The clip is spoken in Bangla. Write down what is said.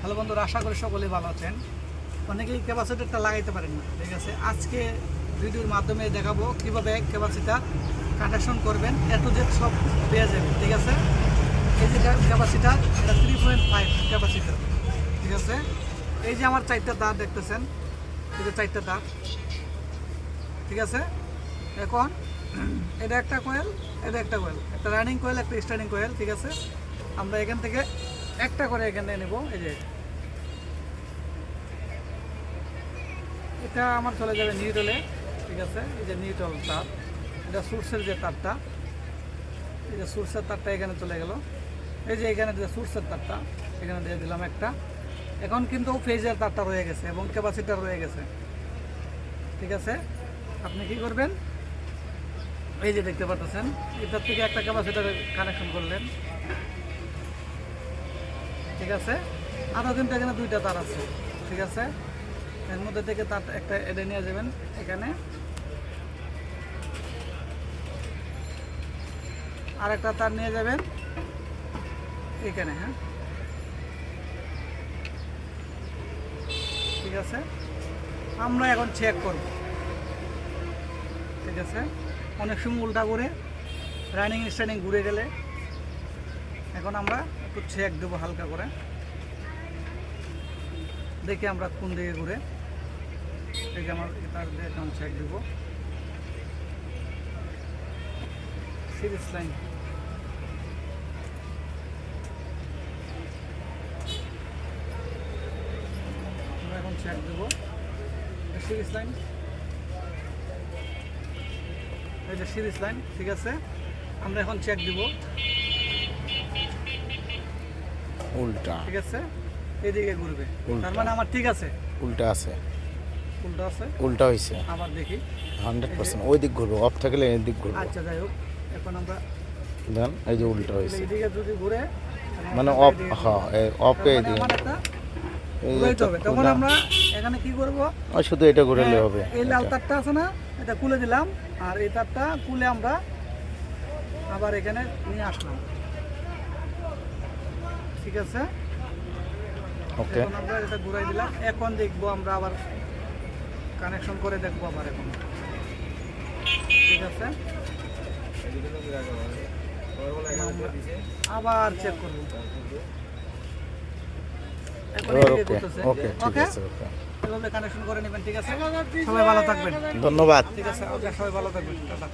হ্যালো বন্ধুরা, আশা করি সকলেই ভালো আছেন। অনেকেই ক্যাপাসিটারটা লাগাইতে পারেন না, ঠিক আছে। আজকে ভিডিওর মাধ্যমে দেখাবো কীভাবে ক্যাপাসিটার কানেকশন করবেন, এ টু জেড সব পেয়ে যাবেন, ঠিক আছে। এই যে ক্যাপাসিটার, এটা 3.5 ক্যাপাসিটার, ঠিক আছে। এই যে আমার 4টা তার দেখতেছেন, এই যে 4টা তার, ঠিক আছে। এখন এটা একটা কয়েল, এটা একটা কয়েল, একটা রানিং কয়েল, একটা স্টার্টিং কয়েল, ঠিক আছে। আমরা এখান থেকে একটা করে এখানে নেব। এই যে এটা আমার চলে যাবে নিউট্রালে, ঠিক আছে। এই যে নিউট্রাল তার, এটা সোর্সের যে তারটা, এই যে সোর্সের তারটা এখানে চলে গেল। এই যে এখানে যে সোর্সের তারটা এখানে দিয়ে দিলাম একটা। এখন কিন্তু ফেজের তারটা রয়ে গেছে এবং ক্যাপাসিটার রয়ে গেছে, ঠিক আছে। আপনি কি করবেন, এই যে দেখতে পাচ্ছেন, এটার থেকে একটা ক্যাপাসিটারের কানেকশন করলেন, ঠিক আছে। আরও কিন্তু এখানে 2টা তার আছে, ঠিক আছে। এর মধ্যে থেকে তার একটা এডে নিয়ে যাবেন এখানে, আর একটা তার নিয়ে যাবেন এখানে, হ্যাঁ, ঠিক আছে। আমরা এখন চেক করব, ঠিক আছে। অনেক সময় উল্টা করে রানিং স্টার্টিং ঘুরে গেলে এখন আমরা একটু চেক দেবো হালকা করে, দেখি আমরা কোন দিকে ঘুরে। এই যে আমার তার দিয়ে এখন চেক দেবো। সিরিজ লাইন, আমরা এখন চেক দেবো সিরিজ লাইন, এই যে সিরিজ লাইন, ঠিক আছে। আমরা এখন চেক দিব উল্টা, ঠিক আছে। এদিকে ঘুরবে, তার মানে আমার ঠিক আছে। উল্টা আছে, উল্টা আছে, উল্টা হয়েছে আবার দেখি 100%। ওই দিক ঘুরবো, অফ থাকলে এই দিক ঘুরবো। আচ্ছা, যাই হোক, এখন আমরা দেন এই যে উল্টা হয়েছে, এদিকে যদি ঘুরে মানে অফ, হ্যাঁ অফে এই দিকে আমার একটা ঘুরাইতে হবে। তখন আমরা এখানে কি করব, শুধু এটা ঘুরালে হবে। এই লাল তারটা আছে না, এটা খুলে দিলাম, আর এই তারটা খুলে আমরা আবার এখানে নিয়ে আসলাম, ঠিক আছে। ওকে, এখন আমরা এটা ঘুরাই দিলাম। এখন দেখবো আমরা আবার কানেকশন করে দেখবো আবার এখন, ঠিক আছে। আবার চেক করবো। এখন এই যে করতেছে। ওকে, ঠিক ওকে, আছে, ওকে। এভাবে কানেকশন করে নেবেন, ঠিক আছে। সবাই ভালো থাকবেন, ধন্যবাদ। ঠিক আছে। ওকে, সবাই ভালো থাকবেন, টাটা।